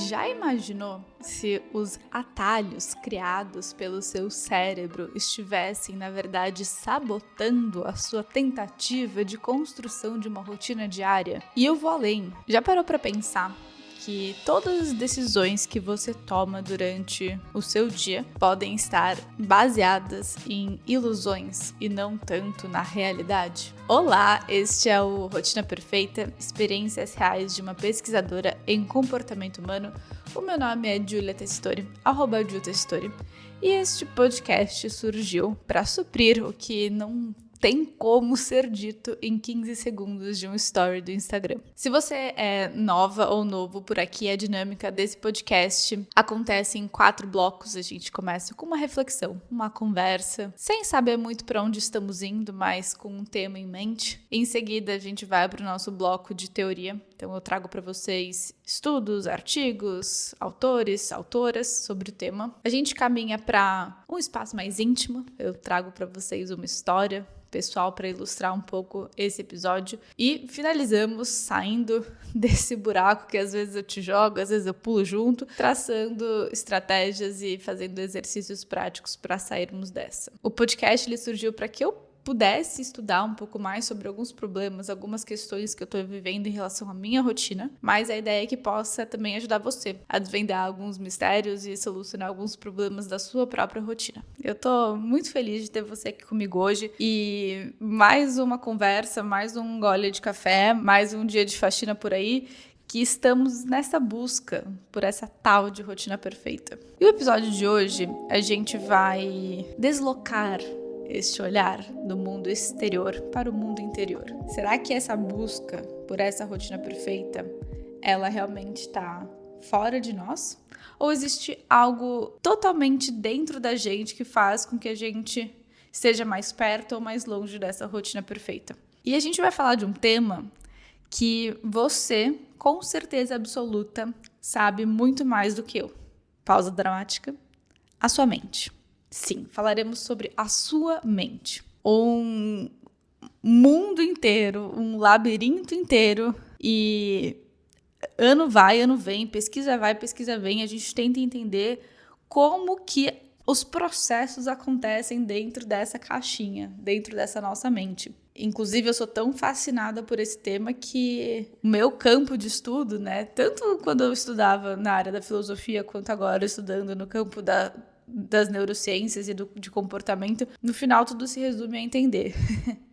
Já imaginou se os atalhos criados pelo seu cérebro estivessem, na verdade, sabotando a sua tentativa de construção de uma rotina diária? E eu vou além. Já parou para pensar que todas as decisões que você toma durante o seu dia podem estar baseadas em ilusões e não tanto na realidade? Olá, este é o Rotina Perfeita, experiências reais de uma pesquisadora em comportamento humano. O meu nome é Giulia Testori, @JuTestori, e este podcast surgiu para suprir o que não tem como ser dito em 15 segundos de um story do Instagram. Se você é nova ou novo por aqui, a dinâmica desse podcast acontece em 4 blocos. A gente começa com uma reflexão, uma conversa, sem saber muito para onde estamos indo, mas com um tema em mente. Em seguida, a gente vai para o nosso bloco de teoria. Então, eu trago para vocês estudos, artigos, autores, autoras sobre o tema. A gente caminha para um espaço mais íntimo. Eu trago para vocês uma história pessoal para ilustrar um pouco esse episódio. E finalizamos saindo desse buraco que às vezes eu te jogo, às vezes eu pulo junto, traçando estratégias e fazendo exercícios práticos para sairmos dessa. O podcast ele surgiu para que eu pudesse estudar um pouco mais sobre alguns problemas, algumas questões que eu estou vivendo em relação à minha rotina, mas a ideia é que possa também ajudar você a desvendar alguns mistérios e solucionar alguns problemas da sua própria rotina. Eu estou muito feliz de ter você aqui comigo hoje e mais uma conversa, mais um gole de café, mais um dia de faxina por aí, que estamos nessa busca por essa tal de rotina perfeita. E o episódio de hoje, a gente vai deslocar este olhar do mundo exterior para o mundo interior. Será que essa busca por essa rotina perfeita, ela realmente está fora de nós? Ou existe algo totalmente dentro da gente que faz com que a gente esteja mais perto ou mais longe dessa rotina perfeita? E a gente vai falar de um tema que você, com certeza absoluta, sabe muito mais do que eu. Pausa dramática. A sua mente. Sim, falaremos sobre a sua mente. Um mundo inteiro, um labirinto inteiro, e ano vai, ano vem, pesquisa vai, pesquisa vem, a gente tenta entender como que os processos acontecem dentro dessa caixinha, dentro dessa nossa mente. Inclusive, eu sou tão fascinada por esse tema que o meu campo de estudo, né, tanto quando eu estudava na área da filosofia, quanto agora estudando no campo das neurociências e de comportamento, no final tudo se resume a entender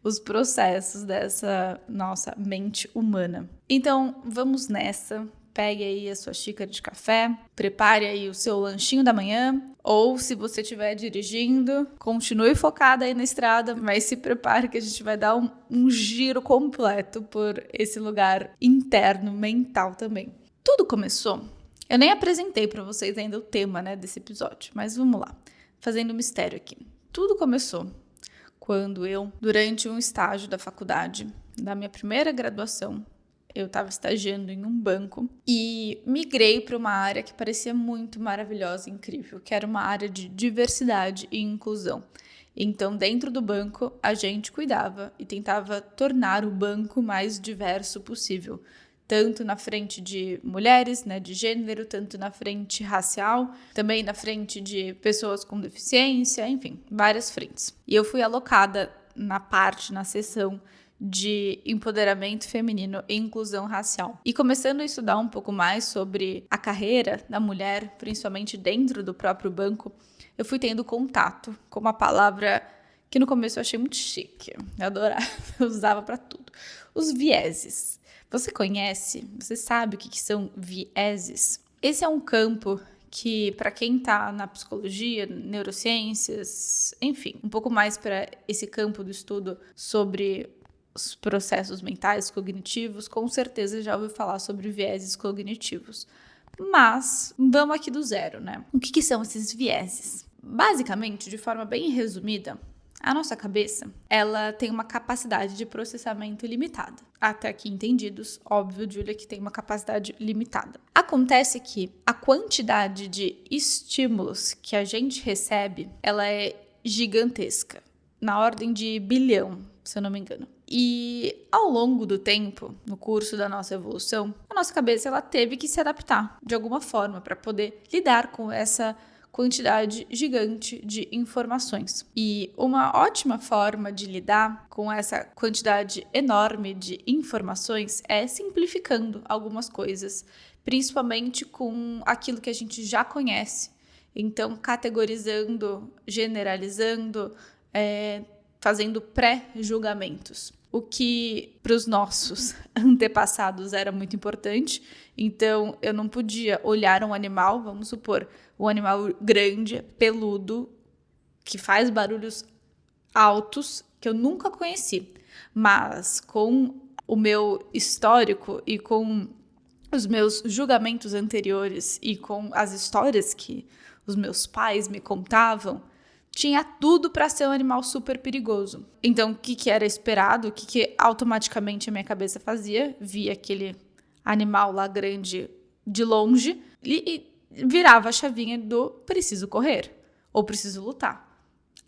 os processos dessa nossa mente humana. Então, vamos nessa. Pegue aí a sua xícara de café, prepare aí o seu lanchinho da manhã, ou se você estiver dirigindo, continue focada aí na estrada, mas se prepare que a gente vai dar um giro completo por esse lugar interno, mental também. Tudo começou. Eu nem apresentei para vocês ainda o tema, né, desse episódio, mas vamos lá, fazendo um mistério aqui. Tudo começou quando eu, durante um estágio da faculdade, da minha primeira graduação, eu estava estagiando em um banco e migrei para uma área que parecia muito maravilhosa e incrível, que era uma área de diversidade e inclusão. Então, dentro do banco, a gente cuidava e tentava tornar o banco mais diverso possível, tanto na frente de mulheres, né, de gênero, tanto na frente racial, também na frente de pessoas com deficiência, enfim, várias frentes. E eu fui alocada na seção de empoderamento feminino e inclusão racial. E começando a estudar um pouco mais sobre a carreira da mulher, principalmente dentro do próprio banco, eu fui tendo contato com uma palavra que no começo eu achei muito chique, eu adorava, eu usava para tudo. Os vieses. Você conhece? Você sabe o que são vieses? Esse é um campo que, para quem está na psicologia, neurociências, enfim, um pouco mais para esse campo do estudo sobre os processos mentais, cognitivos, com certeza já ouviu falar sobre vieses cognitivos. Mas vamos aqui do zero, né? O que são esses vieses? Basicamente, de forma bem resumida, a nossa cabeça, ela tem uma capacidade de processamento limitada. Até aqui entendidos, óbvio, Giulia, que tem uma capacidade limitada. Acontece que a quantidade de estímulos que a gente recebe, ela é gigantesca, na ordem de bilhão se eu não me engano. E ao longo do tempo, no curso da nossa evolução, a nossa cabeça ela teve que se adaptar de alguma forma para poder lidar com essa quantidade gigante de informações. E uma ótima forma de lidar com essa quantidade enorme de informações é simplificando algumas coisas, principalmente com aquilo que a gente já conhece. Então, categorizando, generalizando, fazendo pré-julgamentos. O que para os nossos antepassados era muito importante. Então, eu não podia olhar um animal, vamos supor, um animal grande, peludo, que faz barulhos altos, que eu nunca conheci. Mas com o meu histórico e com os meus julgamentos anteriores e com as histórias que os meus pais me contavam, tinha tudo para ser um animal super perigoso. Então, o que era esperado, o que automaticamente a minha cabeça fazia, via aquele animal lá grande de longe e virava a chavinha do preciso correr ou preciso lutar.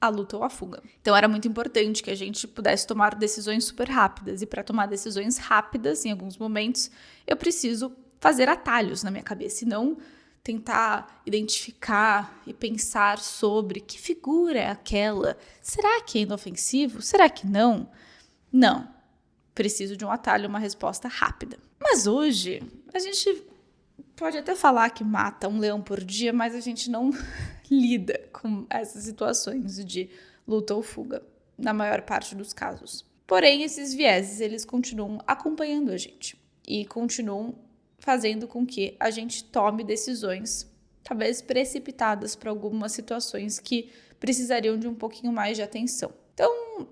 A luta ou a fuga. Então, era muito importante que a gente pudesse tomar decisões super rápidas. E para tomar decisões rápidas, em alguns momentos, eu preciso fazer atalhos na minha cabeça e não tentar identificar e pensar sobre que figura é aquela. Será que é inofensivo? Será que não? Não. Preciso de um atalho, uma resposta rápida. Mas hoje, a gente pode até falar que mata um leão por dia, mas a gente não lida com essas situações de luta ou fuga, na maior parte dos casos. Porém, esses vieses, eles continuam acompanhando a gente e continuam fazendo com que a gente tome decisões, talvez precipitadas para algumas situações que precisariam de um pouquinho mais de atenção. Então,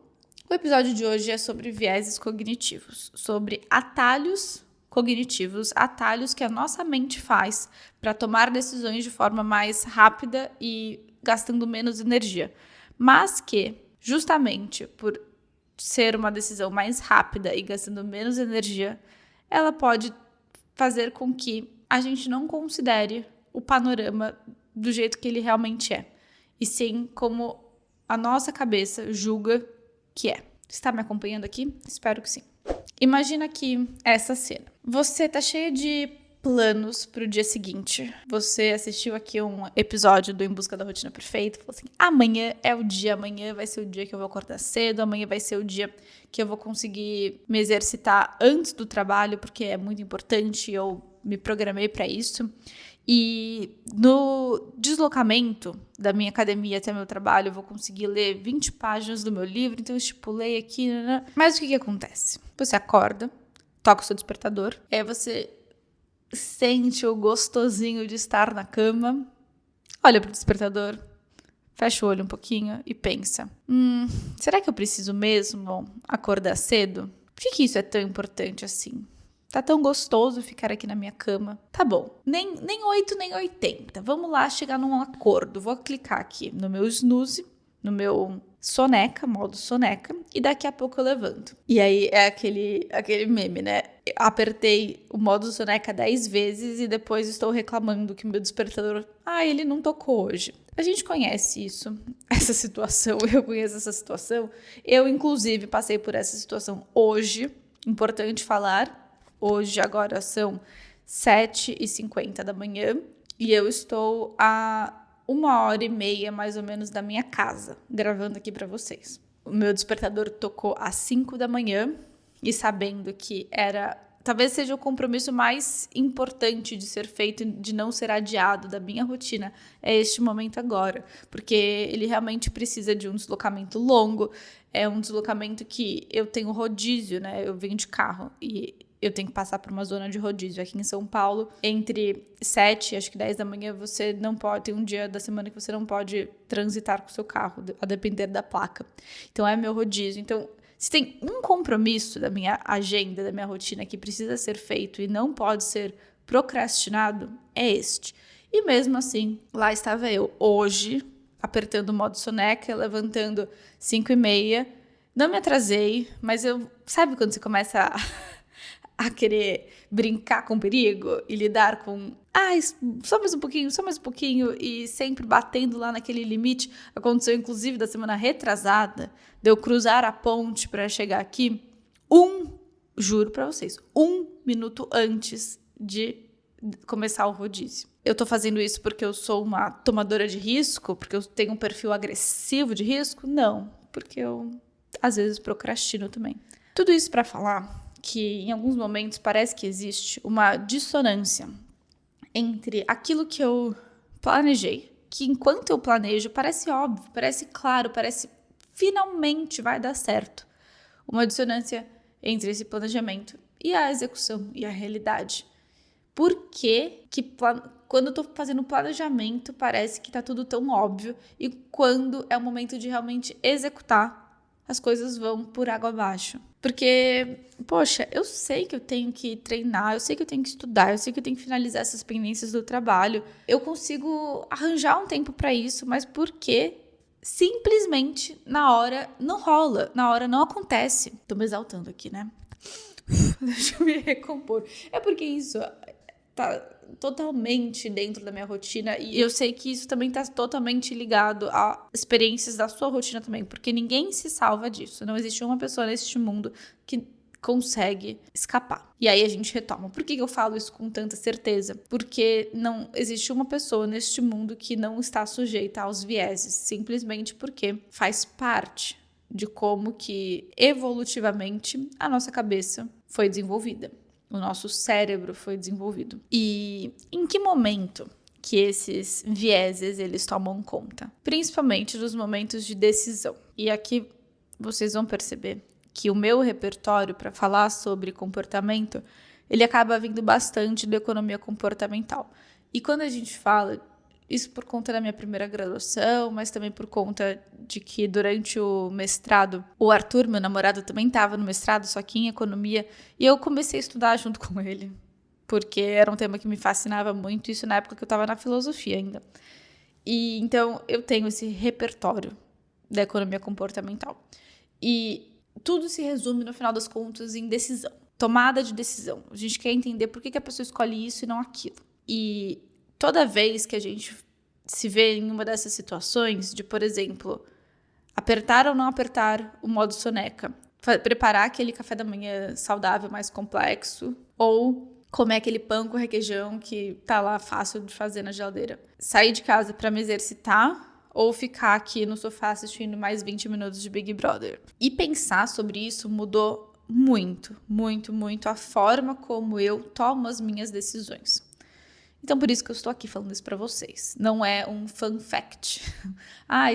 o episódio de hoje é sobre vieses cognitivos, sobre atalhos cognitivos, atalhos que a nossa mente faz para tomar decisões de forma mais rápida e gastando menos energia, mas que, justamente por ser uma decisão mais rápida e gastando menos energia, ela pode fazer com que a gente não considere o panorama do jeito que ele realmente é, e sim como a nossa cabeça julga que é. Está me acompanhando aqui? Espero que sim. Imagina aqui essa cena. Você tá cheia de planos pro dia seguinte. Você assistiu aqui um episódio do Em Busca da Rotina Perfeita, falou assim, amanhã é o dia, amanhã vai ser o dia que eu vou acordar cedo, amanhã vai ser o dia que eu vou conseguir me exercitar antes do trabalho, porque é muito importante, eu me programei para isso. E no deslocamento da minha academia até meu trabalho, eu vou conseguir ler 20 páginas do meu livro, então eu estipulei aqui. Mas o que acontece? Você acorda, toca o seu despertador, aí você sente o gostosinho de estar na cama, olha pro despertador, fecha o olho um pouquinho e pensa, será que eu preciso mesmo acordar cedo? Por que isso é tão importante assim? Tá tão gostoso ficar aqui na minha cama. Tá bom, nem 8, nem 80. Vamos lá chegar num acordo. Vou clicar aqui no meu snooze, no meu soneca, modo soneca, e daqui a pouco eu levanto. E aí é aquele meme, né? Apertei o modo soneca 10 vezes e depois estou reclamando que o meu despertador, ele não tocou hoje. A gente conhece isso, essa situação, eu conheço essa situação. Eu, inclusive, passei por essa situação hoje. Importante falar. Hoje, agora, são 7h50 da manhã e eu estou a 1h30, mais ou menos, da minha casa, gravando aqui para vocês. O meu despertador tocou às 5 da manhã e sabendo que talvez seja o compromisso mais importante de ser feito, de não ser adiado da minha rotina, é este momento agora, porque ele realmente precisa de um deslocamento longo, é um deslocamento que eu tenho rodízio, né? Eu venho de carro e eu tenho que passar por uma zona de rodízio aqui em São Paulo. Entre 7 e acho que 10 da manhã você não pode, tem um dia da semana que você não pode transitar com o seu carro, a depender da placa. Então é meu rodízio. Então, se tem um compromisso da minha agenda, da minha rotina que precisa ser feito e não pode ser procrastinado, é este. E mesmo assim, lá estava eu, hoje, apertando o modo soneca, levantando 5h30. Não me atrasei, mas sabe quando você começa a querer brincar com perigo e lidar com só mais um pouquinho e sempre batendo lá naquele limite. Aconteceu inclusive da semana retrasada, de eu cruzar a ponte para chegar aqui, juro para vocês, 1 minuto antes de começar o rodízio. Eu tô fazendo isso porque eu sou uma tomadora de risco, porque eu tenho um perfil agressivo de risco? Não, porque eu às vezes procrastino também. Tudo isso para falar que em alguns momentos parece que existe uma dissonância entre aquilo que eu planejei, que enquanto eu planejo parece óbvio, parece claro, parece finalmente vai dar certo. Uma dissonância entre esse planejamento e a execução e a realidade. Por que quando eu tô fazendo planejamento parece que tá tudo tão óbvio e quando é o momento de realmente executar, as coisas vão por água abaixo? Porque, poxa, eu sei que eu tenho que treinar, eu sei que eu tenho que estudar, eu sei que eu tenho que finalizar essas pendências do trabalho. Eu consigo arranjar um tempo para isso, mas por que simplesmente na hora não rola, na hora não acontece? Tô me exaltando aqui, né? Deixa eu me recompor. É porque isso tá totalmente dentro da minha rotina e eu sei que isso também tá totalmente ligado a experiências da sua rotina também, porque ninguém se salva disso. Não existe uma pessoa neste mundo que consegue escapar. E aí a gente retoma. Por que eu falo isso com tanta certeza? Porque não existe uma pessoa neste mundo que não está sujeita aos vieses, simplesmente porque faz parte de como que evolutivamente a nossa cabeça foi desenvolvida. O nosso cérebro foi desenvolvido. E em que momento que esses vieses eles tomam conta? Principalmente nos momentos de decisão. E aqui vocês vão perceber que o meu repertório para falar sobre comportamento, ele acaba vindo bastante da economia comportamental. E quando a gente fala, isso por conta da minha primeira graduação, mas também por conta de que durante o mestrado, o Arthur, meu namorado, também estava no mestrado, só que em economia, e eu comecei a estudar junto com ele, porque era um tema que me fascinava muito, isso na época que eu estava na filosofia ainda. E então eu tenho esse repertório da economia comportamental. E tudo se resume, no final das contas, em decisão. Tomada de decisão. A gente quer entender por que a pessoa escolhe isso e não aquilo. E toda vez que a gente se vê em uma dessas situações de, por exemplo, apertar ou não apertar o modo soneca, preparar aquele café da manhã saudável mais complexo ou comer aquele pão com requeijão que tá lá fácil de fazer na geladeira, sair de casa para me exercitar ou ficar aqui no sofá assistindo mais 20 minutos de Big Brother. E pensar sobre isso mudou muito, muito, muito a forma como eu tomo as minhas decisões. Então, por isso que eu estou aqui falando isso para vocês. Não é um fun fact.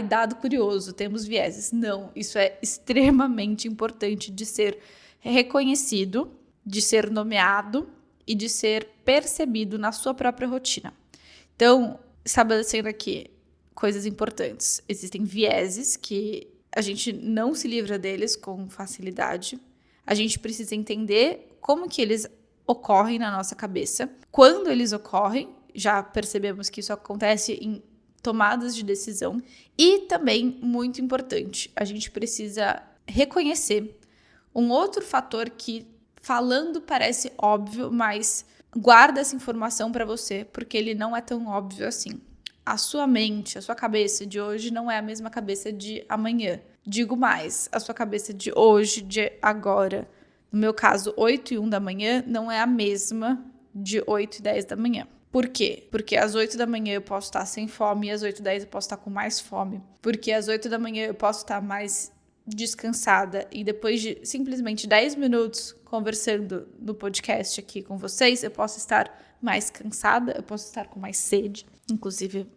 Dado curioso, temos vieses. Não, isso é extremamente importante de ser reconhecido, de ser nomeado e de ser percebido na sua própria rotina. Então, estabelecendo aqui coisas importantes. Existem vieses que a gente não se livra deles com facilidade. A gente precisa entender como que eles ocorrem na nossa cabeça. Quando eles ocorrem, já percebemos que isso acontece em tomadas de decisão. E também, muito importante, a gente precisa reconhecer um outro fator que, falando, parece óbvio, mas guarda essa informação para você, porque ele não é tão óbvio assim. A sua mente, a sua cabeça de hoje não é a mesma cabeça de amanhã. Digo mais, a sua cabeça de hoje, de agora, no meu caso, 8h01 da manhã, não é a mesma de 8h10 da manhã. Por quê? Porque às 8 da manhã eu posso estar sem fome e às 8h10 eu posso estar com mais fome. Porque às 8 da manhã eu posso estar mais descansada e depois de simplesmente 10 minutos conversando no podcast aqui com vocês, eu posso estar mais cansada, eu posso estar com mais sede. Inclusive,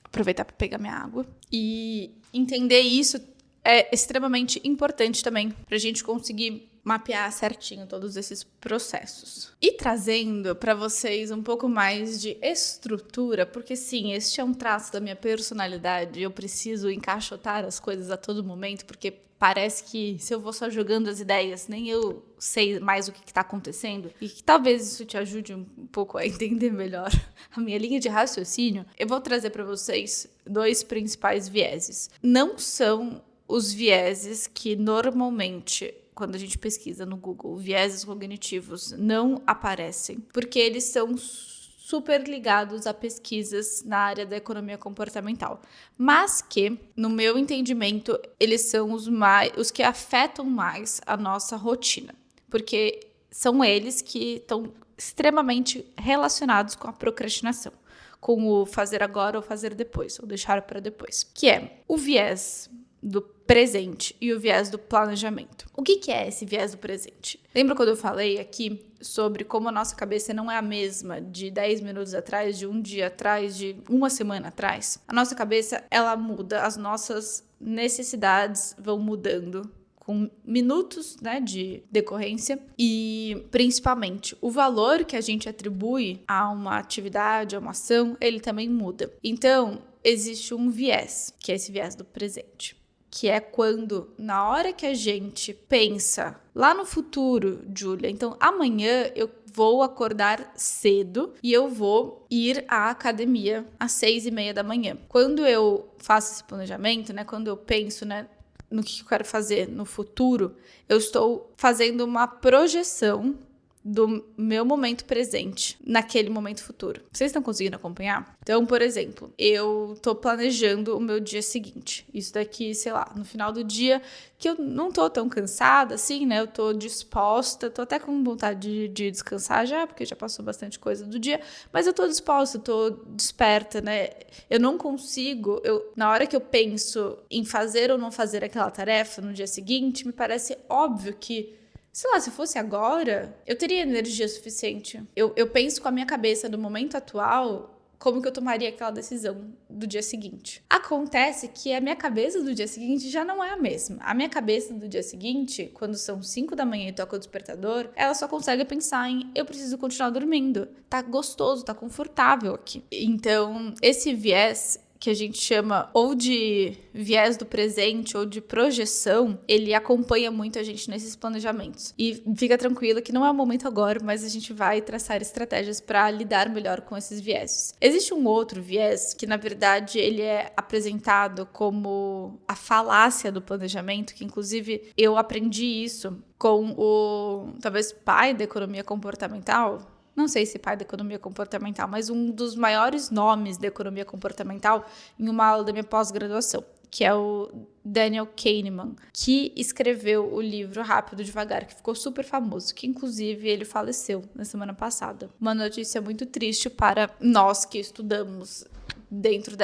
aproveitar para pegar minha água. E entender isso é extremamente importante também para a gente conseguir mapear certinho todos esses processos. E trazendo para vocês um pouco mais de estrutura, porque sim, este é um traço da minha personalidade, eu preciso encaixotar as coisas a todo momento, porque parece que se eu vou só jogando as ideias, nem eu sei mais o que está acontecendo, e que talvez isso te ajude um pouco a entender melhor a minha linha de raciocínio, eu vou trazer para vocês 2 principais vieses. Não são os vieses que normalmente quando a gente pesquisa no Google, vieses cognitivos não aparecem, porque eles são super ligados a pesquisas na área da economia comportamental, mas que, no meu entendimento, eles são os que afetam mais a nossa rotina, porque são eles que estão extremamente relacionados com a procrastinação, com o fazer agora ou fazer depois, ou deixar para depois, que é o viés do presente e o viés do planejamento. O que é esse viés do presente? Lembra quando eu falei aqui sobre como a nossa cabeça não é a mesma de 10 minutos atrás, de um dia atrás, de uma semana atrás? A nossa cabeça, ela muda, as nossas necessidades vão mudando com minutos, né, de decorrência, e principalmente o valor que a gente atribui a uma atividade, a uma ação, ele também muda. Então, existe um viés, que é esse viés do presente, que é quando, na hora que a gente pensa lá no futuro, Júlia, então amanhã eu vou acordar cedo e eu vou ir à academia às 6:30 da manhã. Quando eu faço esse planejamento, né, quando eu penso, né, no que eu quero fazer no futuro, eu estou fazendo uma projeção do meu momento presente naquele momento futuro. Vocês estão conseguindo acompanhar? Então, por exemplo, eu tô planejando o meu dia seguinte. Isso daqui, sei lá, no final do dia, que eu não tô tão cansada assim, né? Eu tô disposta, tô até com vontade de descansar já, porque já passou bastante coisa do dia, mas eu tô disposta, tô desperta, né? Eu não consigo, na hora que eu penso em fazer ou não fazer aquela tarefa no dia seguinte, me parece óbvio que, sei lá, se fosse agora, eu teria energia suficiente. Eu penso com a minha cabeça no momento atual, como que eu tomaria aquela decisão do dia seguinte. Acontece que a minha cabeça do dia seguinte já não é a mesma. A minha cabeça do dia seguinte, quando são 5 da manhã e toca o despertador, ela só consegue pensar em eu preciso continuar dormindo. Tá gostoso, tá confortável aqui. Então, esse viés que a gente chama ou de viés do presente ou de projeção, ele acompanha muito a gente nesses planejamentos. E fica tranquila que não é o momento agora, mas a gente vai traçar estratégias para lidar melhor com esses vieses. Existe um outro viés que, na verdade, ele é apresentado como a falácia do planejamento, que inclusive eu aprendi isso com o, talvez, pai da economia comportamental. Não sei se pai da economia comportamental, mas um dos maiores nomes da economia comportamental em uma aula da minha pós-graduação, que é o Daniel Kahneman, que escreveu o livro Rápido e Devagar, que ficou super famoso, que inclusive ele faleceu na semana passada. Uma notícia muito triste para nós que estudamos dentro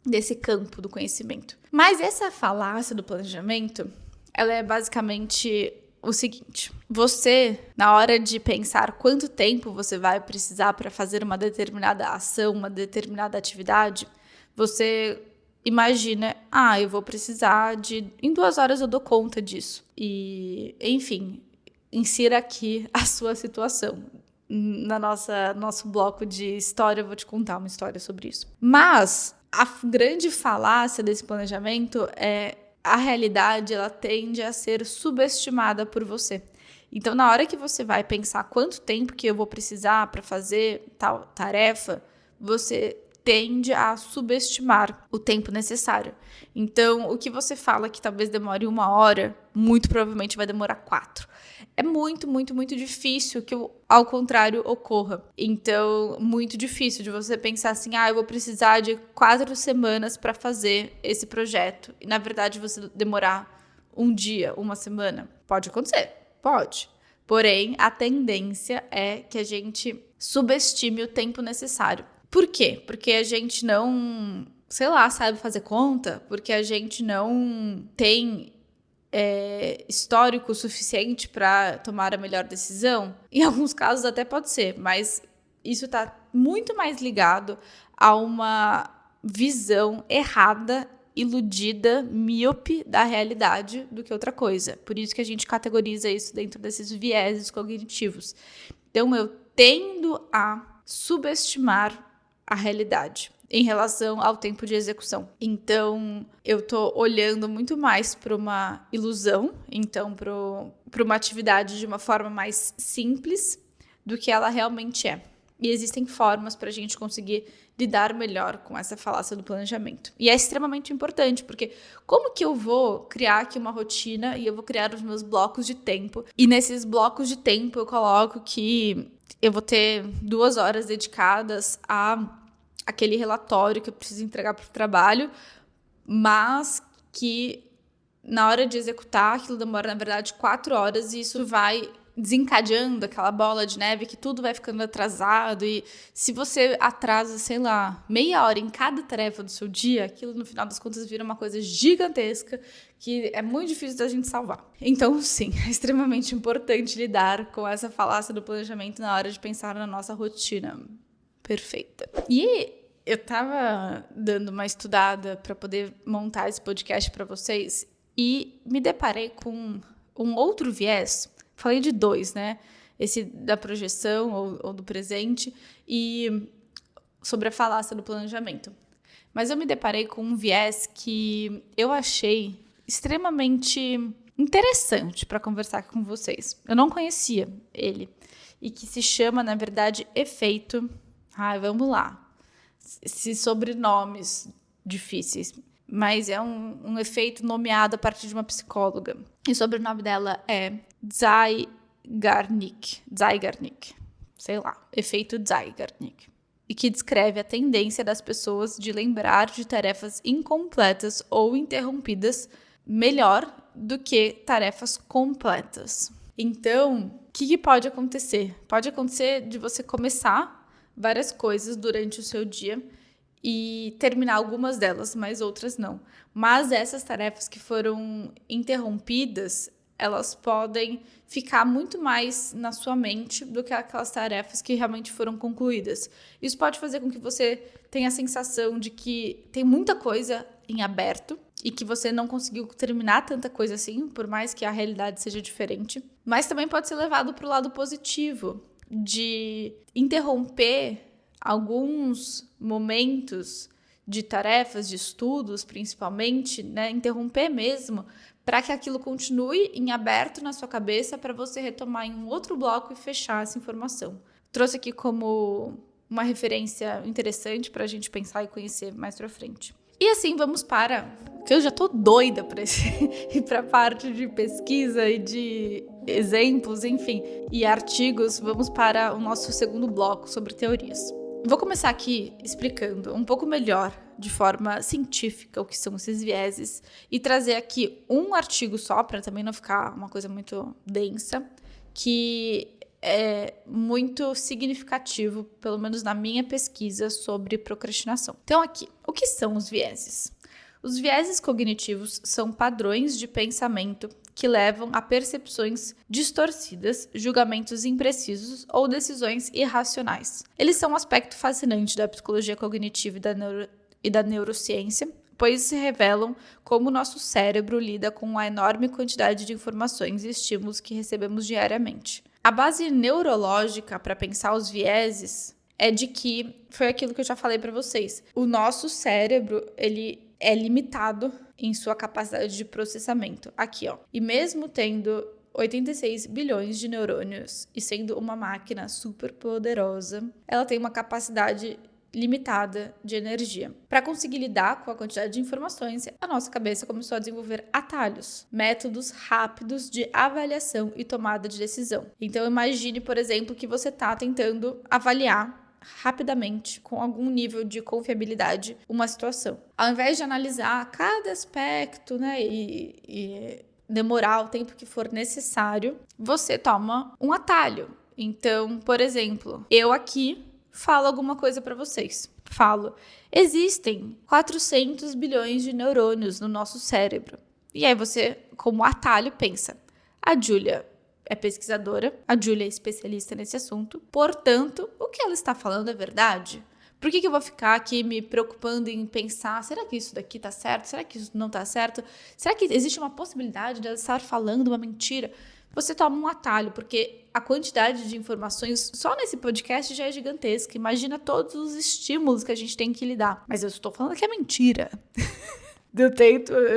desse campo do conhecimento. Mas essa falácia do planejamento, ela é basicamente o seguinte: você, na hora de pensar quanto tempo você vai precisar para fazer uma determinada ação, uma determinada atividade, você imagina, eu vou precisar em 2 horas eu dou conta disso. E, enfim, insira aqui a sua situação. Nosso bloco de história, eu vou te contar uma história sobre isso. Mas a grande falácia desse planejamento é a realidade, ela tende a ser subestimada por você. Então, na hora que você vai pensar quanto tempo que eu vou precisar para fazer tal tarefa, você tende a subestimar o tempo necessário. Então, o que você fala que talvez demore 1 hora, muito provavelmente vai demorar 4. É muito, muito, muito difícil que ao contrário ocorra. Então, muito difícil de você pensar assim, eu vou precisar de 4 semanas para fazer esse projeto. E, na verdade, você demorar 1 dia, 1 semana. Pode acontecer, pode. Porém, a tendência é que a gente subestime o tempo necessário. Por quê? Porque a gente não, sabe fazer conta, porque a gente não tem histórico suficiente para tomar a melhor decisão. Em alguns casos até pode ser, mas isso está muito mais ligado a uma visão errada, iludida, míope da realidade do que outra coisa. Por isso que a gente categoriza isso dentro desses vieses cognitivos. Então, eu tendo a subestimar a realidade em relação ao tempo de execução. Então, eu tô olhando muito mais para uma ilusão, então para uma atividade de uma forma mais simples do que ela realmente é. E existem formas para a gente conseguir lidar melhor com essa falácia do planejamento. E é extremamente importante, porque como que eu vou criar aqui uma rotina e eu vou criar os meus blocos de tempo? E nesses blocos de tempo eu coloco que eu vou ter 2 horas dedicadas a aquele relatório que eu preciso entregar para o trabalho, mas que na hora de executar aquilo demora, na verdade, 4 horas e isso vai desencadeando aquela bola de neve que tudo vai ficando atrasado e se você atrasa, sei lá, meia hora em cada tarefa do seu dia, aquilo no final das contas vira uma coisa gigantesca que é muito difícil da gente salvar. Então, sim, é extremamente importante lidar com essa falácia do planejamento na hora de pensar na nossa rotina perfeita. E eu tava dando uma estudada para poder montar esse podcast para vocês e me deparei com um outro viés. Falei de 2, né? Esse da projeção ou do presente e sobre a falácia do planejamento. Mas eu me deparei com um viés que eu achei extremamente interessante para conversar com vocês. Eu não conhecia ele. E que se chama, na verdade, efeito... vamos lá. Esses sobrenomes difíceis. Mas é um efeito nomeado a partir de uma psicóloga. E o sobrenome dela é Zeigarnik, sei lá, efeito Zeigarnik. E que descreve a tendência das pessoas de lembrar de tarefas incompletas ou interrompidas melhor do que tarefas completas. Então, o que pode acontecer? Pode acontecer de você começar várias coisas durante o seu dia e terminar algumas delas, mas outras não. Mas essas tarefas que foram interrompidas, elas podem ficar muito mais na sua mente do que aquelas tarefas que realmente foram concluídas. Isso pode fazer com que você tenha a sensação de que tem muita coisa em aberto e que você não conseguiu terminar tanta coisa assim, por mais que a realidade seja diferente. Mas também pode ser levado para o lado positivo, de interromper alguns momentos de tarefas, de estudos, principalmente, né? Interromper mesmo, para que aquilo continue em aberto na sua cabeça, para você retomar em um outro bloco e fechar essa informação. Trouxe aqui como uma referência interessante para a gente pensar e conhecer mais para frente. E assim, vamos para... que eu já tô doida para ir para a parte de pesquisa e de exemplos, enfim, e artigos. Vamos para o nosso segundo bloco sobre teorias. Vou começar aqui explicando um pouco melhor, de forma científica, o que são esses vieses e trazer aqui um artigo só, para também não ficar uma coisa muito densa, que é muito significativo, pelo menos na minha pesquisa, sobre procrastinação. Então aqui, o que são os vieses? Os vieses cognitivos são padrões de pensamento que levam a percepções distorcidas, julgamentos imprecisos ou decisões irracionais. Eles são um aspecto fascinante da psicologia cognitiva e da neurociência, pois se revelam como o nosso cérebro lida com a enorme quantidade de informações e estímulos que recebemos diariamente. A base neurológica para pensar os vieses é de que, foi aquilo que eu já falei para vocês, o nosso cérebro, ele é limitado em sua capacidade de processamento. Aqui, ó. E mesmo tendo 86 bilhões de neurônios e sendo uma máquina super poderosa, ela tem uma capacidade limitada de energia. Para conseguir lidar com a quantidade de informações, a nossa cabeça começou a desenvolver atalhos, métodos rápidos de avaliação e tomada de decisão. Então imagine, por exemplo, que você está tentando avaliar rapidamente, com algum nível de confiabilidade, uma situação. Ao invés de analisar cada aspecto, né, e demorar o tempo que for necessário, você toma um atalho. Então, por exemplo, eu aqui falo alguma coisa para vocês. Existem 400 bilhões de neurônios no nosso cérebro. E aí você, como atalho, pensa, a Júlia é pesquisadora, a Júlia é especialista nesse assunto, portanto, o que ela está falando é verdade? Por que eu vou ficar aqui me preocupando em pensar, será que isso daqui tá certo? Será que isso não tá certo? Será que existe uma possibilidade de ela estar falando uma mentira? Você toma um atalho, porque a quantidade de informações só nesse podcast já é gigantesca. Imagina todos os estímulos que a gente tem que lidar. Mas eu estou falando que é mentira.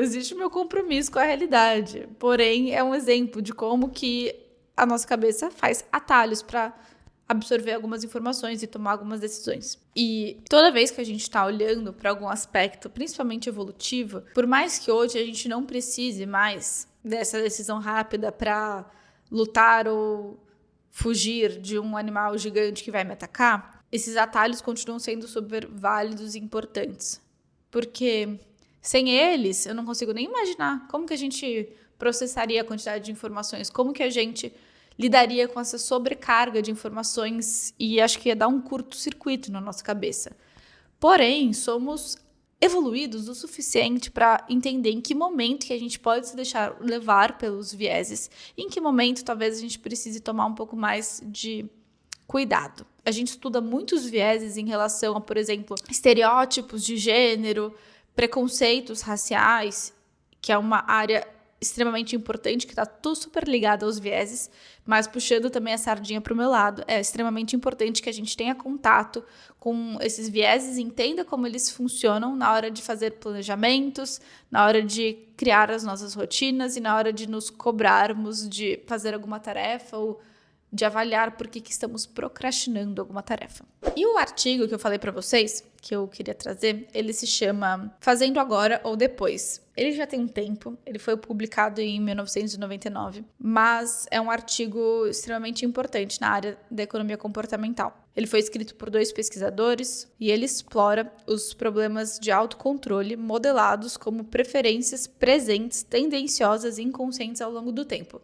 Existe o meu compromisso com a realidade. Porém, é um exemplo de como que a nossa cabeça faz atalhos para absorver algumas informações e tomar algumas decisões. E toda vez que a gente está olhando para algum aspecto, principalmente evolutivo, por mais que hoje a gente não precise mais dessa decisão rápida para lutar ou fugir de um animal gigante que vai me atacar, esses atalhos continuam sendo super válidos e importantes. Porque sem eles, eu não consigo nem imaginar como que a gente processaria a quantidade de informações, como que a gente lidaria com essa sobrecarga de informações e acho que ia dar um curto-circuito na nossa cabeça. Porém, somos evoluídos o suficiente para entender em que momento que a gente pode se deixar levar pelos vieses e em que momento talvez a gente precise tomar um pouco mais de cuidado. A gente estuda muitos vieses em relação a, por exemplo, estereótipos de gênero, preconceitos raciais, que é uma área extremamente importante, que está tudo super ligado aos vieses, mas puxando também a sardinha para o meu lado, é extremamente importante que a gente tenha contato com esses vieses, entenda como eles funcionam na hora de fazer planejamentos, na hora de criar as nossas rotinas e na hora de nos cobrarmos de fazer alguma tarefa ou de avaliar por que estamos procrastinando alguma tarefa. E o artigo que eu falei para vocês, que eu queria trazer, ele se chama Fazendo Agora ou Depois. Ele já tem um tempo, ele foi publicado em 1999, mas é um artigo extremamente importante na área da economia comportamental. Ele foi escrito por 2 pesquisadores e ele explora os problemas de autocontrole modelados como preferências presentes, tendenciosas e inconscientes ao longo do tempo.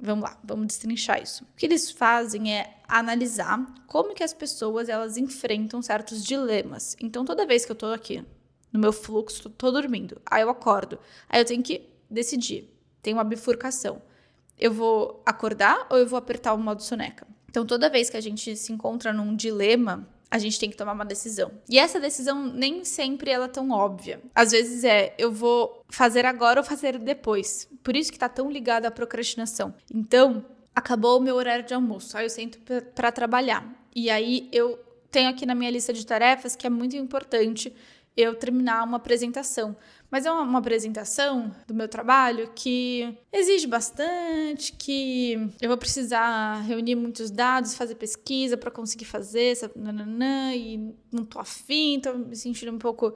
Vamos lá, vamos destrinchar isso. O que eles fazem é analisar como que as pessoas elas enfrentam certos dilemas. Então, toda vez que eu tô aqui no meu fluxo, tô dormindo, aí eu acordo, aí eu tenho que decidir. Tem uma bifurcação. Eu vou acordar ou eu vou apertar o modo soneca? Então, toda vez que a gente se encontra num dilema, a gente tem que tomar uma decisão. E essa decisão nem sempre ela é tão óbvia. Às vezes eu vou fazer agora ou fazer depois. Por isso que tá tão ligado à procrastinação. Então, acabou o meu horário de almoço, aí eu sento para trabalhar. E aí eu tenho aqui na minha lista de tarefas que é muito importante eu terminar uma apresentação. Mas é uma apresentação do meu trabalho que exige bastante, que eu vou precisar reunir muitos dados, fazer pesquisa para conseguir fazer, e não tô afim, tô me sentindo um pouco,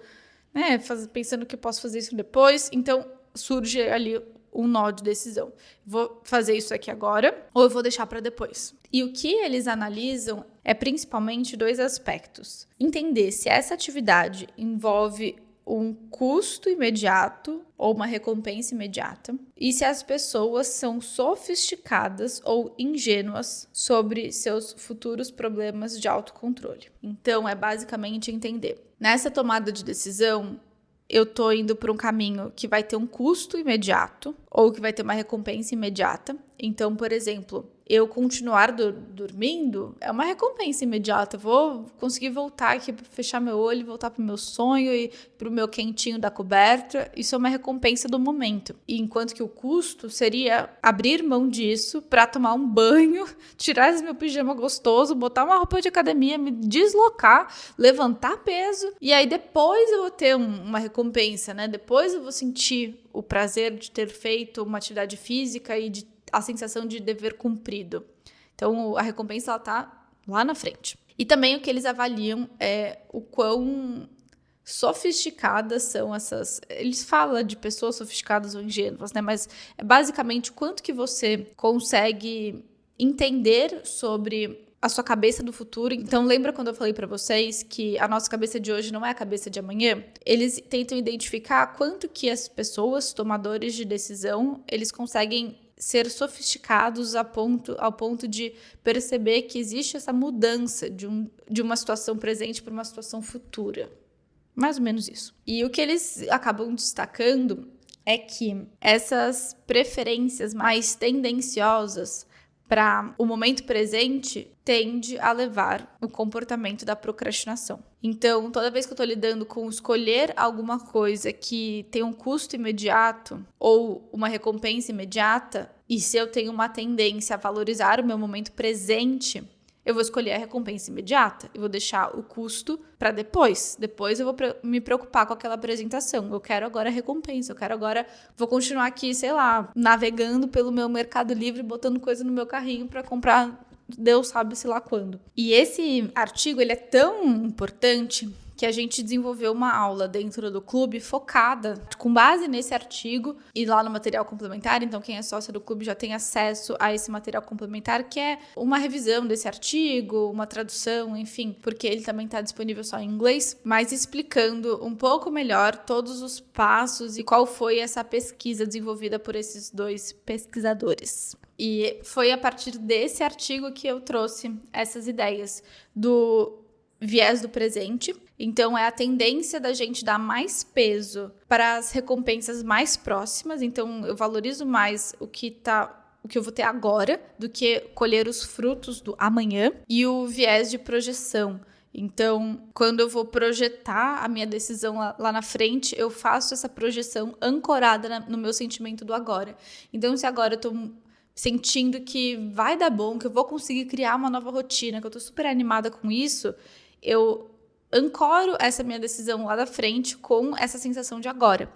pensando que eu posso fazer isso depois. Então, surge ali um nó de decisão. Vou fazer isso aqui agora ou eu vou deixar para depois? E o que eles analisam é principalmente 2 aspectos. Entender se essa atividade envolve um custo imediato ou uma recompensa imediata e se as pessoas são sofisticadas ou ingênuas sobre seus futuros problemas de autocontrole. Então, é basicamente entender. Nessa tomada de decisão, eu tô indo por um caminho que vai ter um custo imediato ou que vai ter uma recompensa imediata. Então, por exemplo, eu continuar dormindo é uma recompensa imediata. Eu vou conseguir voltar aqui, fechar meu olho, voltar pro meu sonho e pro meu quentinho da coberta. Isso é uma recompensa do momento. E enquanto que o custo seria abrir mão disso para tomar um banho, tirar esse meu pijama gostoso, botar uma roupa de academia, me deslocar, levantar peso. E aí depois eu vou ter uma recompensa, né? Depois eu vou sentir o prazer de ter feito uma atividade física e a sensação de dever cumprido. Então, a recompensa ela tá lá na frente. E também o que eles avaliam é o quão sofisticadas são essas... Eles falam de pessoas sofisticadas ou ingênuas, né? Mas é basicamente o quanto que você consegue entender sobre a sua cabeça do futuro. Então, lembra quando eu falei para vocês que a nossa cabeça de hoje não é a cabeça de amanhã? Eles tentam identificar quanto que as pessoas, tomadores de decisão, eles conseguem ser sofisticados ao ponto de perceber que existe essa mudança de uma situação presente para uma situação futura. Mais ou menos isso. E o que eles acabam destacando é que essas preferências mais tendenciosas para o momento presente tende a levar o comportamento da procrastinação. Então, toda vez que eu estou lidando com escolher alguma coisa que tem um custo imediato ou uma recompensa imediata, e se eu tenho uma tendência a valorizar o meu momento presente, eu vou escolher a recompensa imediata. Eu vou deixar o custo para depois. Depois eu vou me preocupar com aquela apresentação. Eu quero agora a recompensa. Vou continuar aqui, sei lá, navegando pelo meu Mercado Livre, botando coisa no meu carrinho para comprar Deus sabe-se lá quando. E esse artigo, ele é tão importante que a gente desenvolveu uma aula dentro do clube focada com base nesse artigo e lá no material complementar. Então, quem é sócio do clube já tem acesso a esse material complementar, que é uma revisão desse artigo, uma tradução, enfim, porque ele também está disponível só em inglês, mas explicando um pouco melhor todos os passos e qual foi essa pesquisa desenvolvida por esses 2 pesquisadores. E foi a partir desse artigo que eu trouxe essas ideias do viés do presente. Então, é a tendência da gente dar mais peso para as recompensas mais próximas. Então, eu valorizo mais o que eu vou ter agora do que colher os frutos do amanhã. E o viés de projeção. Então, quando eu vou projetar a minha decisão lá na frente, eu faço essa projeção ancorada no meu sentimento do agora. Então, se agora eu tô sentindo que vai dar bom, que eu vou conseguir criar uma nova rotina, que eu tô super animada com isso, eu ancoro essa minha decisão lá da frente com essa sensação de agora.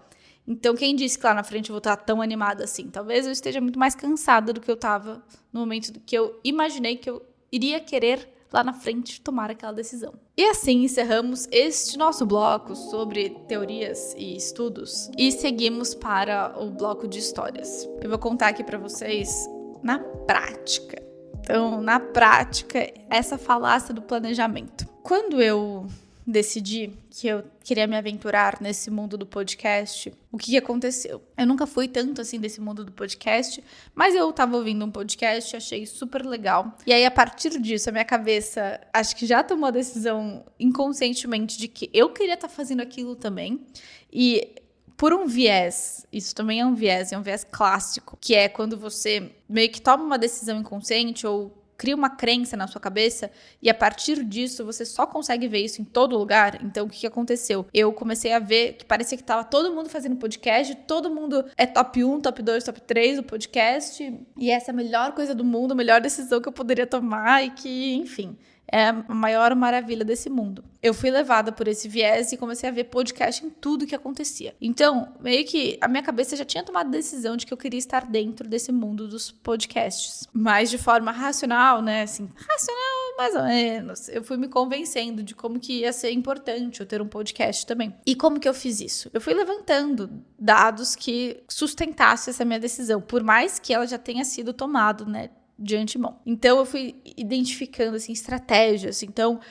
Então, quem disse que lá na frente eu vou estar tão animada assim? Talvez eu esteja muito mais cansada do que eu estava no momento que eu imaginei que eu iria querer lá na frente tomar aquela decisão. E assim encerramos este nosso bloco sobre teorias e estudos e seguimos para o bloco de histórias. Eu vou contar aqui para vocês na prática. Então, na prática, essa falácia do planejamento. Quando eu decidi que eu queria me aventurar nesse mundo do podcast, o que aconteceu? Eu nunca fui tanto assim desse mundo do podcast, mas eu tava ouvindo um podcast, achei super legal. E aí, a partir disso, a minha cabeça, acho que já tomou a decisão inconscientemente de que eu queria estar fazendo aquilo também. E por um viés, isso também é um viés clássico, que é quando você meio que toma uma decisão inconsciente ou cria uma crença na sua cabeça e a partir disso você só consegue ver isso em todo lugar. Então, o que aconteceu? Eu comecei a ver que parecia que tava todo mundo fazendo podcast, todo mundo é top 1, top 2, top 3 do podcast e essa é a melhor coisa do mundo, a melhor decisão que eu poderia tomar e que, enfim, é a maior maravilha desse mundo. Eu fui levada por esse viés e comecei a ver podcast em tudo que acontecia. Então, meio que a minha cabeça já tinha tomado a decisão de que eu queria estar dentro desse mundo dos podcasts. Mas de forma racional, né? Assim, racional mais ou menos. Eu fui me convencendo de como que ia ser importante eu ter um podcast também. E como que eu fiz isso? Eu fui levantando dados que sustentassem essa minha decisão, por mais que ela já tenha sido tomada, né, de antemão. Então, eu fui identificando, assim, estratégias. Então,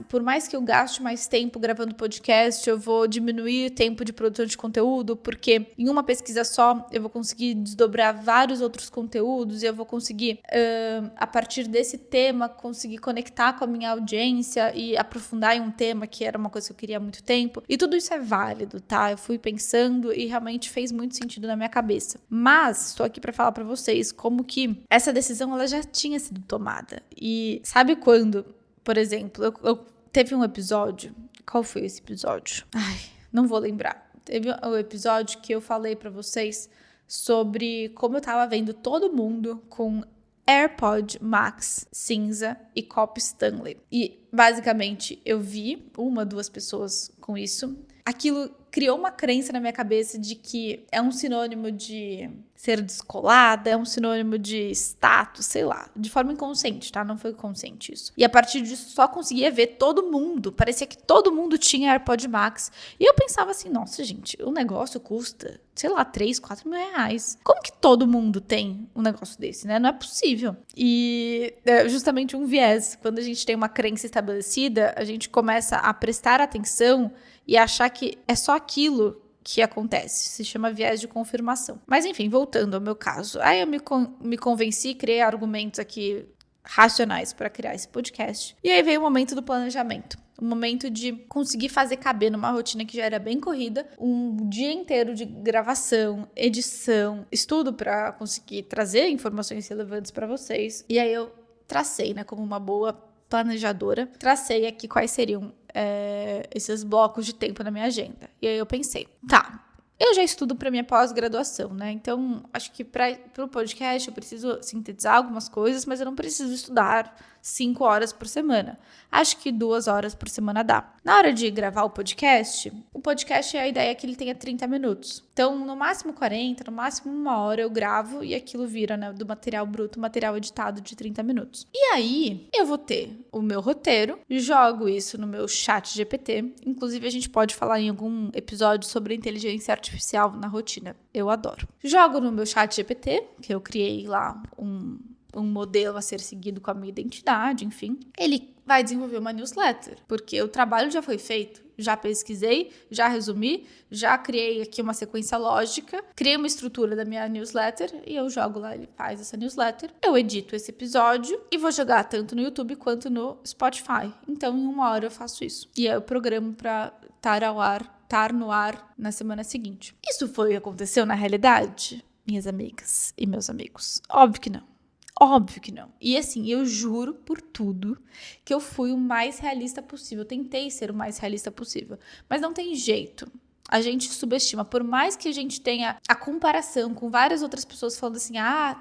por mais que eu gaste mais tempo gravando podcast, eu vou diminuir o tempo de produção de conteúdo, porque em uma pesquisa só, eu vou conseguir desdobrar vários outros conteúdos e eu vou conseguir, a partir desse tema, conseguir conectar com a minha audiência e aprofundar em um tema que era uma coisa que eu queria há muito tempo. E tudo isso é válido, tá? Eu fui pensando e realmente fez muito sentido na minha cabeça. Mas, estou aqui para falar para vocês como que essa decisão ela já tinha sido tomada. E sabe quando, por exemplo, teve um episódio. Qual foi esse episódio? Ai, não vou lembrar. Teve um episódio que eu falei pra vocês sobre como eu tava vendo todo mundo com AirPod Max cinza e copo Stanley. E, basicamente, eu vi 2 pessoas com isso. Aquilo criou uma crença na minha cabeça de que é um sinônimo de ser descolada, é um sinônimo de status, sei lá, de forma inconsciente, tá? Não foi consciente isso. E a partir disso, só conseguia ver todo mundo. Parecia que todo mundo tinha AirPod Max. E eu pensava assim, nossa, gente, o negócio custa, sei lá, 3, 4 mil reais. Como que todo mundo tem um negócio desse, né? Não é possível. E é justamente um viés. Quando a gente tem uma crença estabelecida, a gente começa a prestar atenção e achar que é só aquilo que acontece. Se chama viés de confirmação. Mas enfim, voltando ao meu caso. Aí eu me convenci, criei argumentos aqui racionais para criar esse podcast. E aí veio o momento do planejamento. O momento de conseguir fazer caber numa rotina que já era bem corrida, um dia inteiro de gravação, edição, estudo para conseguir trazer informações relevantes para vocês. E aí eu tracei, né, como uma boa planejadora, tracei aqui quais seriam esses blocos de tempo na minha agenda. E aí eu pensei, tá, eu já estudo para minha pós-graduação, né? Então, acho que para o podcast eu preciso sintetizar algumas coisas, mas eu não preciso estudar 5 horas por semana. Acho que 2 horas por semana dá. Na hora de gravar o podcast a ideia é que ele tenha 30 minutos. Então, no máximo 40, no máximo 1 hora eu gravo e aquilo vira, né, do material bruto, material editado de 30 minutos. E aí, eu vou ter o meu roteiro, jogo isso no meu chat GPT. Inclusive, a gente pode falar em algum episódio sobre inteligência artificial na rotina. Eu adoro. Jogo no meu chat GPT, que eu criei lá um modelo a ser seguido com a minha identidade, enfim. Ele vai desenvolver uma newsletter, porque o trabalho já foi feito. Já pesquisei, já resumi, já criei aqui uma sequência lógica, criei uma estrutura da minha newsletter e eu jogo lá, ele faz essa newsletter. Eu edito esse episódio e vou jogar tanto no YouTube quanto no Spotify. Então, em 1 hora eu faço isso. E aí eu programo para estar no ar na semana seguinte. Isso foi o que aconteceu na realidade, minhas amigas e meus amigos? Óbvio que não. Óbvio que não. E assim, eu juro por tudo que eu fui o mais realista possível. Eu tentei ser o mais realista possível. Mas não tem jeito. A gente subestima. Por mais que a gente tenha a comparação com várias outras pessoas falando assim,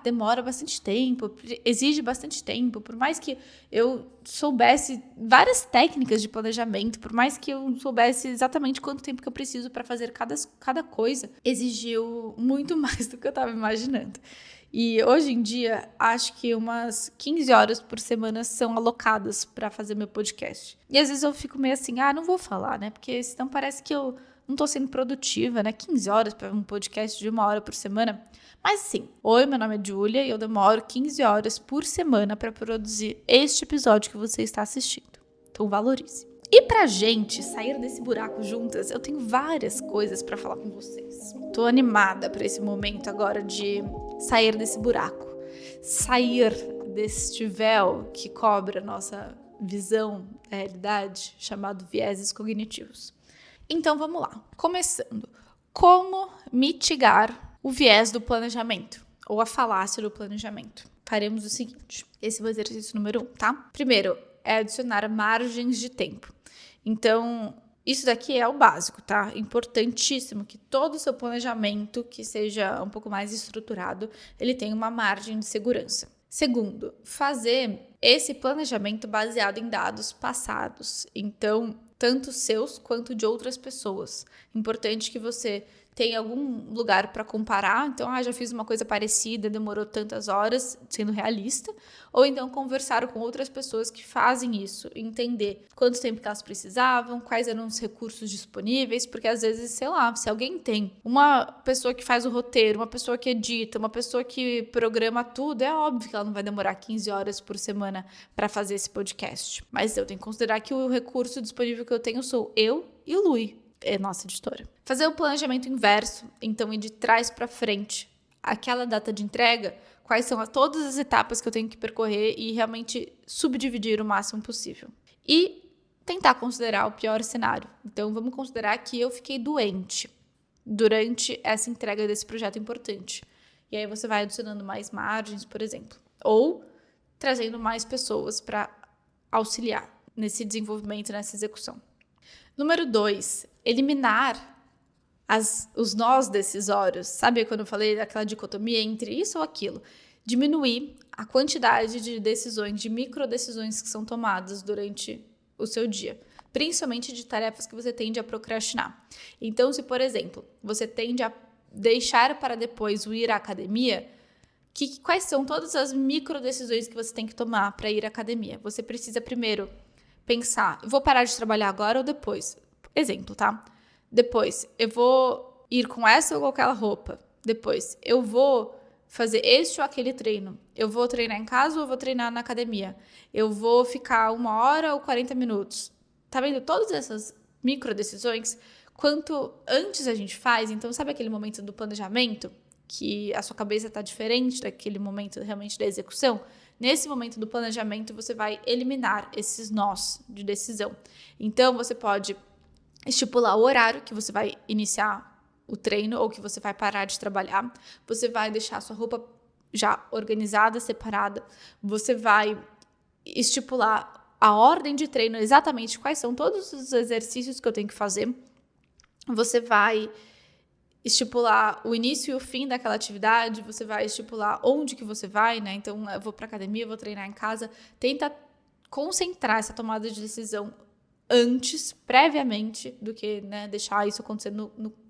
demora bastante tempo, exige bastante tempo. Por mais que eu soubesse várias técnicas de planejamento, por mais que eu soubesse exatamente quanto tempo que eu preciso para fazer cada coisa, exigiu muito mais do que eu estava imaginando. E hoje em dia, acho que umas 15 horas por semana são alocadas para fazer meu podcast. E às vezes eu fico meio assim, não vou falar, né? Porque senão parece que eu não tô sendo produtiva, né? 15 horas para um podcast de 1 hora por semana. Mas sim, oi, meu nome é Júlia e eu demoro 15 horas por semana para produzir este episódio que você está assistindo. Então valorize. E pra gente sair desse buraco juntas, eu tenho várias coisas pra falar com vocês. Tô animada pra esse momento agora de sair desse buraco. Sair deste véu que cobre a nossa visão da realidade, chamado vieses cognitivos. Então vamos lá. Começando. Como mitigar o viés do planejamento? Ou a falácia do planejamento? Faremos o seguinte. Esse é o exercício número 1, tá? Primeiro, é adicionar margens de tempo. Então, isso daqui é o básico, tá? Importantíssimo que todo o seu planejamento, que seja um pouco mais estruturado, ele tenha uma margem de segurança. Segundo, fazer esse planejamento baseado em dados passados. Então, tanto seus quanto de outras pessoas. Importante que você tenha algum lugar para comparar. Então, já fiz uma coisa parecida, demorou tantas horas, sendo realista. Ou então conversar com outras pessoas que fazem isso, entender quanto tempo que elas precisavam, quais eram os recursos disponíveis, porque às vezes, sei lá, se alguém tem uma pessoa que faz o roteiro, uma pessoa que edita, uma pessoa que programa tudo, é óbvio que ela não vai demorar 15 horas por semana para fazer esse podcast. Mas eu tenho que considerar que o recurso disponível que eu tenho sou eu e o Lui, é nossa editora. Fazer o planejamento inverso, então ir de trás para frente. Aquela data de entrega, quais são todas as etapas que eu tenho que percorrer e realmente subdividir o máximo possível. E tentar considerar o pior cenário. Então, vamos considerar que eu fiquei doente durante essa entrega desse projeto importante. E aí você vai adicionando mais margens, por exemplo. Ou trazendo mais pessoas para auxiliar nesse desenvolvimento, nessa execução. Número 2, eliminar os nós decisórios. Sabe quando eu falei daquela dicotomia entre isso ou aquilo? Diminuir a quantidade de decisões, de microdecisões que são tomadas durante o seu dia. Principalmente de tarefas que você tende a procrastinar. Então, se, por exemplo, você tende a deixar para depois o ir à academia, quais são todas as microdecisões que você tem que tomar para ir à academia? Você precisa primeiro pensar, vou parar de trabalhar agora ou depois? Exemplo, tá? Depois, eu vou ir com essa ou aquela roupa. Depois, eu vou fazer este ou aquele treino. Eu vou treinar em casa ou eu vou treinar na academia? Eu vou ficar 1 hora ou 40 minutos? Tá vendo? Todas essas microdecisões, quanto antes a gente faz, então sabe aquele momento do planejamento? Que a sua cabeça tá diferente daquele momento realmente da execução? Nesse momento do planejamento, você vai eliminar esses nós de decisão. Então, você pode estipular o horário que você vai iniciar o treino ou que você vai parar de trabalhar. Você vai deixar a sua roupa já organizada, separada. Você vai estipular a ordem de treino, exatamente quais são todos os exercícios que eu tenho que fazer. Você vai estipular o início e o fim daquela atividade, você vai estipular onde que você vai, né? Então, eu vou para academia, eu vou treinar em casa. Tenta concentrar essa tomada de decisão antes, previamente, do que, né, deixar isso acontecer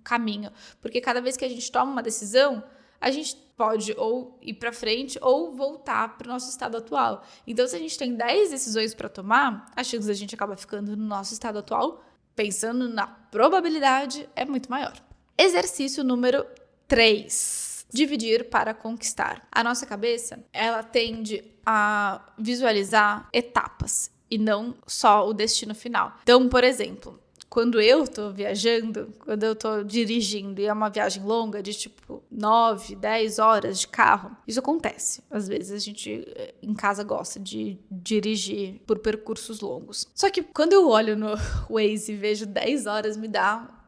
caminho. Porque cada vez que a gente toma uma decisão, a gente pode ou ir para frente ou voltar para o nosso estado atual. Então, se a gente tem 10 decisões para tomar, a chance da gente acabar ficando no nosso estado atual, pensando na probabilidade, é muito maior. Exercício número 3. Dividir para conquistar. A nossa cabeça, ela tende a visualizar etapas e não só o destino final. Então, por exemplo, quando eu tô viajando, quando eu tô dirigindo e é uma viagem longa de tipo 9, 10 horas de carro, isso acontece. Às vezes a gente em casa gosta de dirigir por percursos longos. Só que quando eu olho no Waze e vejo 10 horas, me dá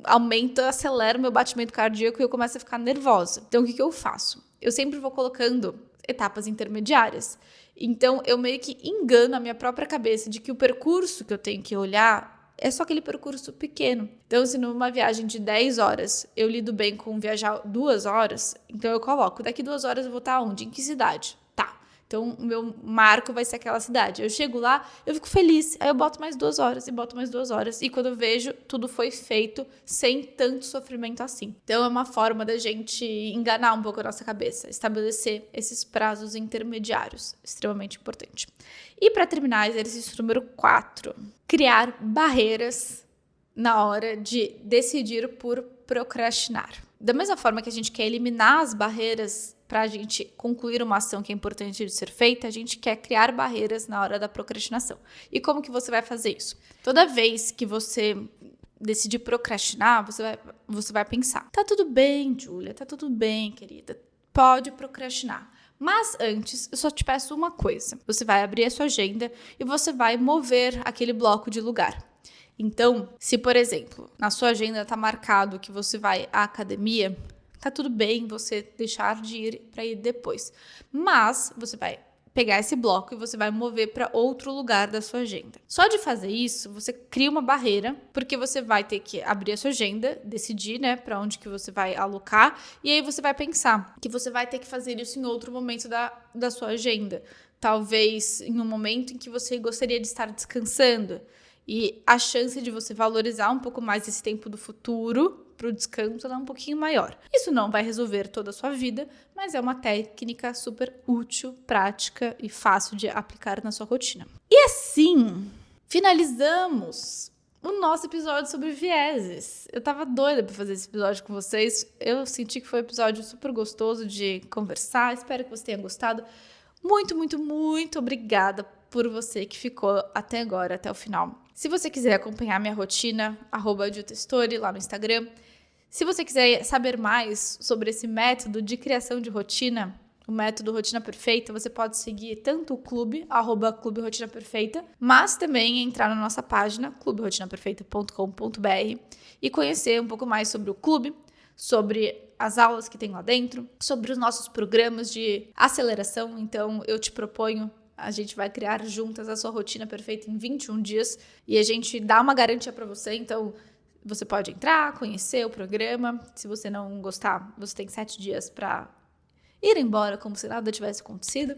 aumenta, acelera o meu batimento cardíaco e eu começo a ficar nervosa. Então, o que eu faço? Eu sempre vou colocando etapas intermediárias. Então, eu meio que engano a minha própria cabeça de que o percurso que eu tenho que olhar é só aquele percurso pequeno. Então, se numa viagem de 10 horas eu lido bem com viajar 2 horas, então eu coloco, daqui 2 horas eu vou estar onde? Em que cidade? Tá. Então, o meu marco vai ser aquela cidade. Eu chego lá, eu fico feliz. Aí eu boto mais 2 horas e boto mais 2 horas. E quando eu vejo, tudo foi feito sem tanto sofrimento assim. Então, é uma forma da gente enganar um pouco a nossa cabeça. Estabelecer esses prazos intermediários. Extremamente importante. E para terminar, exercício número 4. Criar barreiras na hora de decidir por procrastinar. Da mesma forma que a gente quer eliminar as barreiras para a gente concluir uma ação que é importante de ser feita, a gente quer criar barreiras na hora da procrastinação. E como que você vai fazer isso? Toda vez que você decidir procrastinar, você vai pensar, tá tudo bem, Júlia, tá tudo bem, querida, pode procrastinar. Mas antes, eu só te peço uma coisa. Você vai abrir a sua agenda e você vai mover aquele bloco de lugar. Então, se, por exemplo, na sua agenda está marcado que você vai à academia, tá tudo bem você deixar de ir para ir depois. Mas você vai pegar esse bloco e você vai mover para outro lugar da sua agenda. Só de fazer isso, você cria uma barreira, porque você vai ter que abrir a sua agenda, decidir, né, para onde que você vai alocar, e aí você vai pensar que você vai ter que fazer isso em outro momento da sua agenda. Talvez em um momento em que você gostaria de estar descansando. E a chance de você valorizar um pouco mais esse tempo do futuro para o descanso é um pouquinho maior. Isso não vai resolver toda a sua vida, mas é uma técnica super útil, prática e fácil de aplicar na sua rotina. E assim, finalizamos o nosso episódio sobre vieses. Eu tava doida para fazer esse episódio com vocês. Eu senti que foi um episódio super gostoso de conversar. Espero que você tenha gostado. Muito, muito, muito obrigada por você que ficou até agora, até o final. Se você quiser acompanhar minha rotina, @JuTestori lá no Instagram. Se você quiser saber mais sobre esse método de criação de rotina, o método Rotina Perfeita, você pode seguir tanto o clube, @Clube Rotina Perfeita, mas também entrar na nossa página, clubeRotinaPerfeita.com.br, e conhecer um pouco mais sobre o clube, sobre as aulas que tem lá dentro, sobre os nossos programas de aceleração. Então, eu te proponho, a gente vai criar juntas a sua rotina perfeita em 21 dias e a gente dá uma garantia para você. Então, você pode entrar, conhecer o programa. Se você não gostar, você tem 7 dias para ir embora como se nada tivesse acontecido.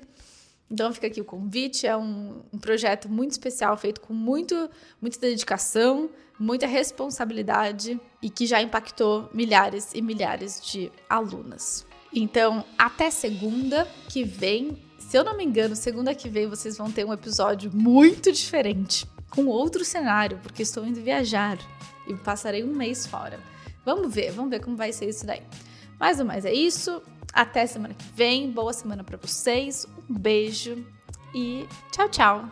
Então, fica aqui o convite. É um projeto muito especial, feito com muita dedicação, muita responsabilidade e que já impactou milhares e milhares de alunas. Então, até segunda que vem. Se eu não me engano, segunda que vem vocês vão ter um episódio muito diferente, com outro cenário, porque estou indo viajar e passarei um mês fora. Vamos ver como vai ser isso daí. Mais ou menos é isso. Até semana que vem. Boa semana para vocês. Um beijo e tchau, tchau.